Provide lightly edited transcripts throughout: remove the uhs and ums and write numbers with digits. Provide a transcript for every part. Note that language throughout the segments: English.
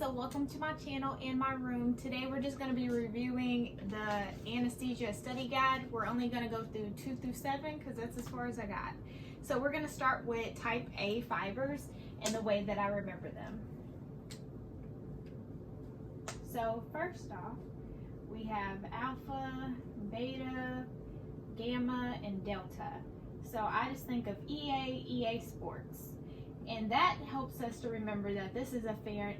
so welcome to my channel and my room. Today we're just going to be reviewing the Anesthesia study guide. We're only going to go through 2 through 7 because that's as far as I got. So we're going to start with type A fibers and the way that I remember them. So first off, we have alpha, beta, gamma, and delta. So I just think of EA sports. And that helps us to remember that this is efferent,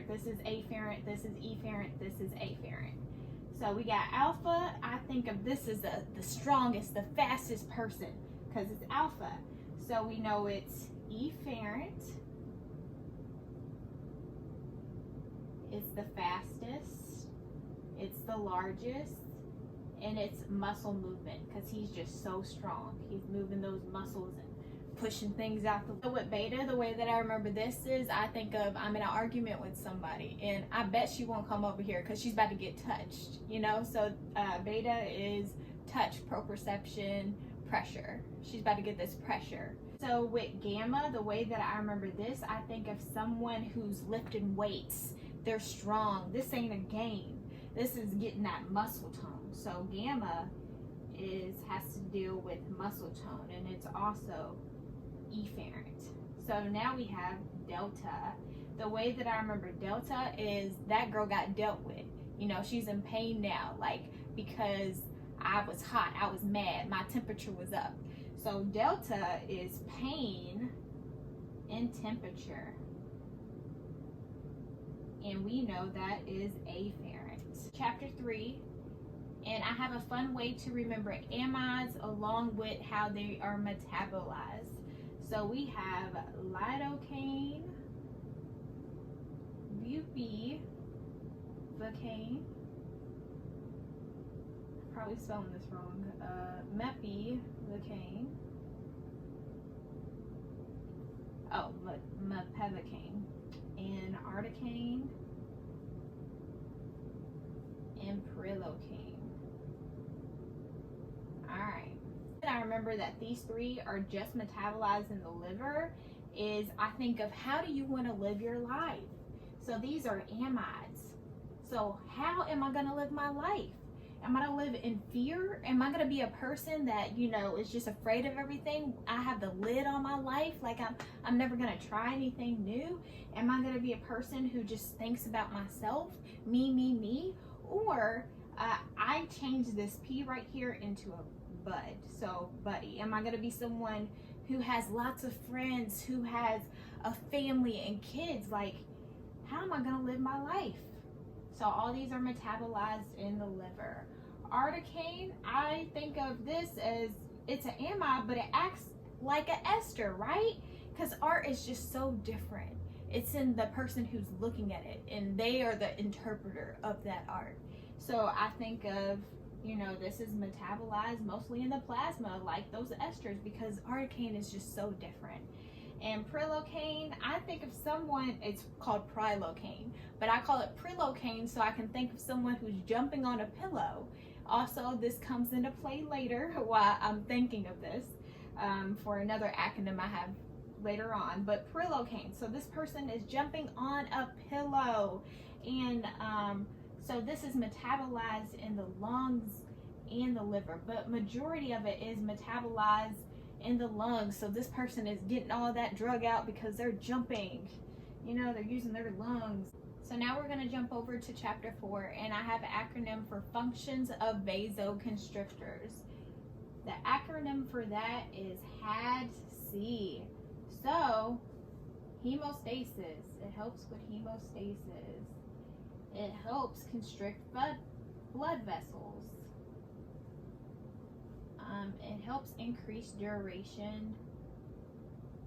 this is afferent, this is efferent, this is afferent. So we got alpha. I think of this as the strongest, the fastest person because it's alpha. So we know it's efferent. It's the fastest, it's the largest, and it's muscle movement because he's just so strong. He's moving those muscles and pushing things out. So with beta, the way that I remember this is I think of I'm in an argument with somebody and I bet she won't come over here because she's about to get touched, you know? So beta is touch, proprioception, pressure. She's about to get this pressure. So with gamma, the way that I remember this, I think of someone who's lifting weights. They're strong. This ain't a game. This is getting that muscle tone. So gamma has to deal with muscle tone, and it's also efferent. So now we have delta. The way that I remember delta is that girl got dealt with. You know, she's in pain now, like because I was hot, I was mad, my temperature was up. So delta is pain and temperature. And we know that is afferent. Chapter 3, and I have a fun way to remember amides along with how they are metabolized. So we have lidocaine, bupivacaine, probably spelling this wrong, mepivacaine, mepivacaine, and articaine, and prilocaine. Alright. I remember that these 3 are just metabolized in the liver is I think of how do you want to live your life? So these are amides. So how am I going to live my life? Am I going to live in fear? Am I going to be a person that, you know, is just afraid of everything? I have the lid on my life, like I'm never going to try anything new? Am I going to be a person who just thinks about myself, me? Or I change this P right here into a bud. So buddy, am I going to be someone who has lots of friends, who has a family and kids? Like, how am I going to live my life? So all these are metabolized in the liver. Articaine, I think of this as it's an amide, but it acts like an ester, right? Because art is just so different. It's in the person who's looking at it, and they are the interpreter of that art. So I think of, you know, this is metabolized mostly in the plasma, like those esters, because articaine is just so different. And prilocaine, I think of someone, it's called prilocaine, but I call it prilocaine so I can think of someone who's jumping on a pillow. Also, this comes into play later while I'm thinking of this for another acronym I have later on, but prilocaine. So this person is jumping on a pillow, and so this is metabolized in the lungs and the liver, but majority of it is metabolized in the lungs. So this person is getting all that drug out because they're jumping, you know, they're using their lungs. So now we're going to jump over to chapter 4, and I have an acronym for functions of vasoconstrictors. The acronym for that is HAD-C. So hemostasis, it helps with hemostasis. It helps constrict blood vessels. It helps increase duration,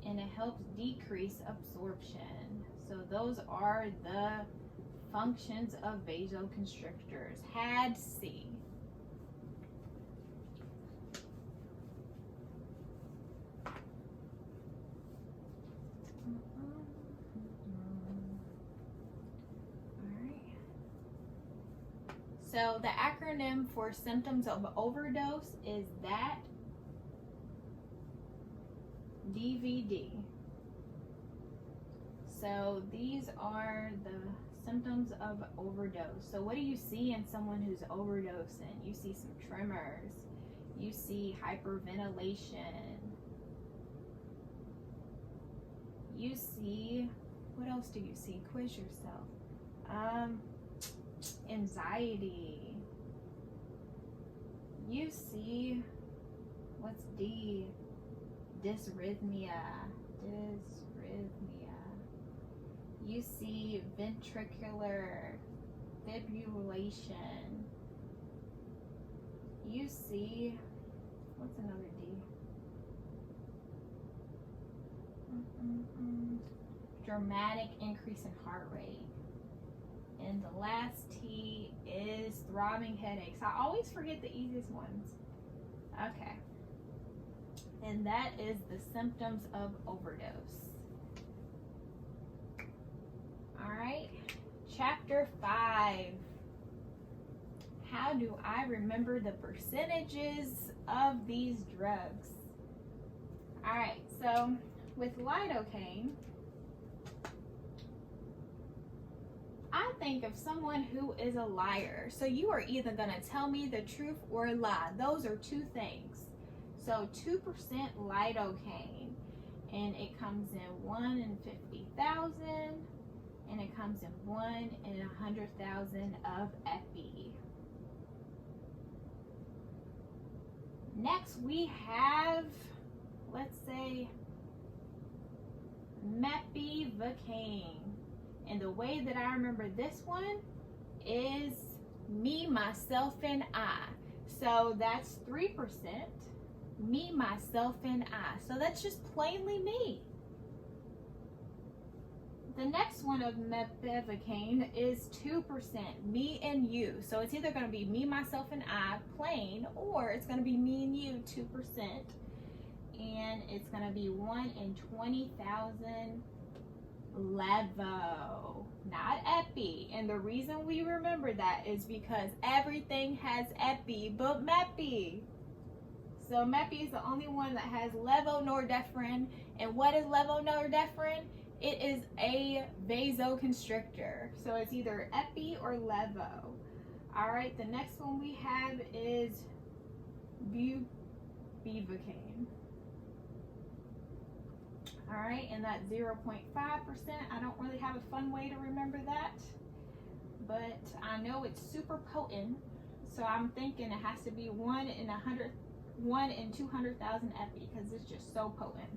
and it helps decrease absorption. So those are the functions of vasoconstrictors. HAD-C. So the acronym for symptoms of overdose is that DVD. So these are the symptoms of overdose. So what do you see in someone who's overdosing? You see some tremors. You see hyperventilation. You see, what else do you see? Quiz yourself. Anxiety. You see, what's D? Dysrhythmia. You see ventricular fibrillation. You see, what's another D? Dramatic increase in heart rate. And the last T is throbbing headaches. I always forget the easiest ones. Okay. And that is the symptoms of overdose. All right. Chapter 5. How do I remember the percentages of these drugs? All right. So with lidocaine, I think of someone who is a liar. So you are either going to tell me the truth or lie. Those are two things. So 2% lidocaine, and it comes in 1 in 50,000, and it comes in 1 in 100,000 of epi. Next we have, let's say, mepivacaine. And the way that I remember this one is me, myself, and I. So that's 3%. Me, myself, and I. So that's just plainly me. The next one of mepivacaine is 2%. Me and you. So it's either going to be me, myself, and I, plain, or it's going to be me and you, 2%. And it's going to be 1 in 20,000 levo, not epi. And the reason we remember that is because everything has epi but mepi. So mepi is the only one that has levonorepinephrine. And what is levonorepinephrine? It is a vasoconstrictor. So it's either epi or levo. All right, the next one we have is bupivacaine. All right, and that's 0.5%. I don't really have a fun way to remember that, but I know it's super potent. So I'm thinking it has to be 1 in 200,000 epi because it's just so potent.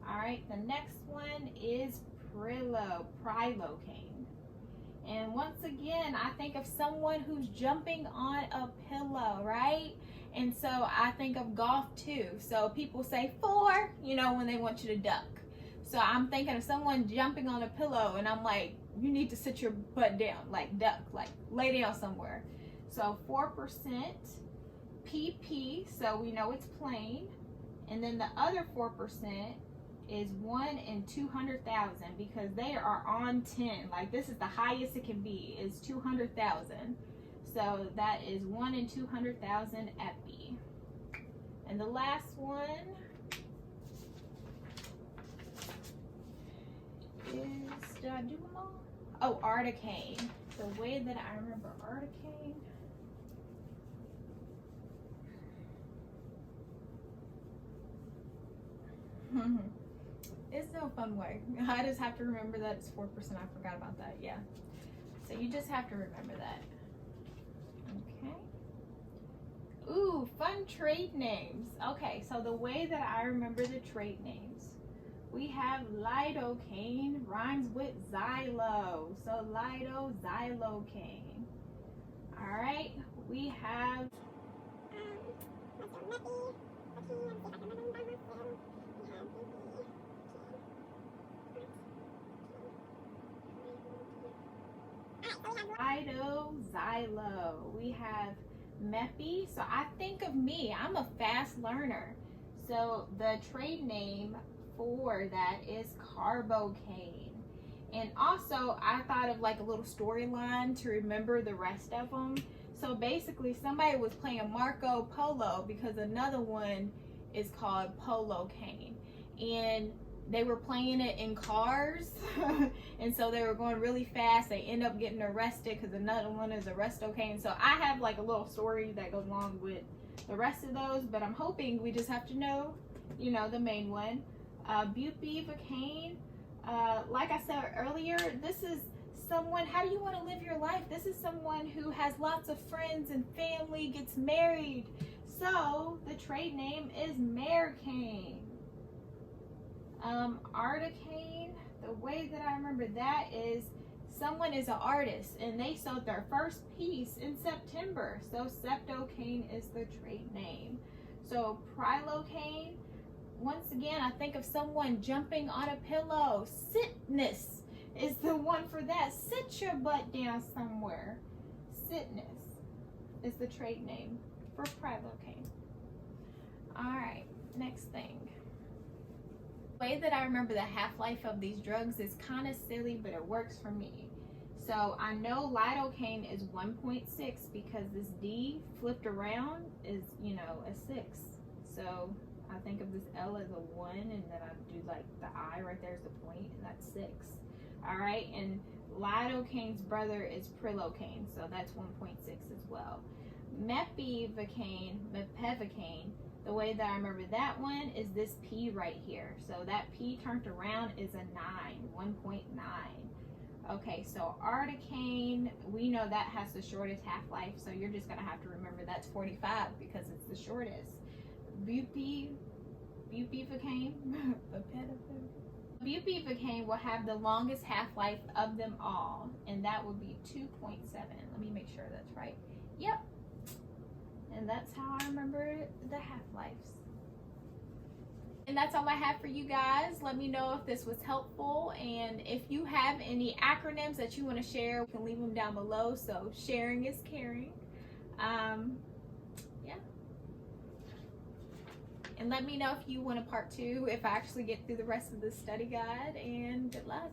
All right, the next one is prilocaine. And once again, I think of someone who's jumping on a pillow, right? And so I think of golf too. So people say 4, you know, when they want you to duck. So I'm thinking of someone jumping on a pillow, and I'm like, you need to sit your butt down, like duck, like lay down somewhere. So 4% PP, so we know it's plain. And then the other 4% is 1 in 200,000 because they are on 10. Like this is the highest it can be, is 200,000. So that is 1 in 200,000 epi. And the last one is, did I do them all? Oh, Lidocaine. The way that I remember Lidocaine. It's no fun way. I just have to remember that it's 4%. I forgot about that. Yeah. So you just have to remember that. Okay. Ooh, fun trade names. Okay, so the way that I remember the trade names, we have lidocaine rhymes with xylo. So xylocaine. All right, we have Xylo. We have mepi. So I think of me, I'm a fast learner. So the trade name for that is carbocaine. And also I thought of like a little storyline to remember the rest of them. So basically somebody was playing Marco Polo because another one is called Polocaine. And they were playing it in cars and so they were going really fast. They end up getting arrested because another one is Restocaine. So I have like a little story that goes along with the rest of those, but I'm hoping we just have to know, you know, the main one. Bupivacaine, like I said earlier, this is someone, how do you want to live your life? This is someone who has lots of friends and family, gets married. So the trade name is Maricaine. Articaine, the way that I remember that is someone is an artist and they sold their first piece in September. So Septocaine is the trade name. So Prilocaine, once again, I think of someone jumping on a pillow. Sitness is the one for that. Sit your butt down somewhere. Sitness is the trade name for Prilocaine. All right, next thing. The way that I remember the half-life of these drugs is kind of silly, but it works for me. So I know Lidocaine is 1.6 because this D flipped around is, you know, a 6. So I think of this L as a 1, and then I do like the I right there is the point, and that's 6. All right, and Lidocaine's brother is Prilocaine, so that's 1.6 as well. Mepivacaine, the way that I remember that one is this P right here. So that P turned around is a 9, 1.9. Okay, so Articaine, we know that has the shortest half-life, so you're just gonna have to remember that's 45 because it's the shortest. Bupivacaine, Bupivacaine will have the longest half-life of them all, and that would be 2.7. Let me make sure that's right. Yep. And that's how I remember the half-lives. And that's all I have for you guys. Let me know if this was helpful, and if you have any acronyms that you want to share, you can leave them down below. So sharing is caring. Yeah. And let me know if you want a part 2, if I actually get through the rest of the study guide, and good luck.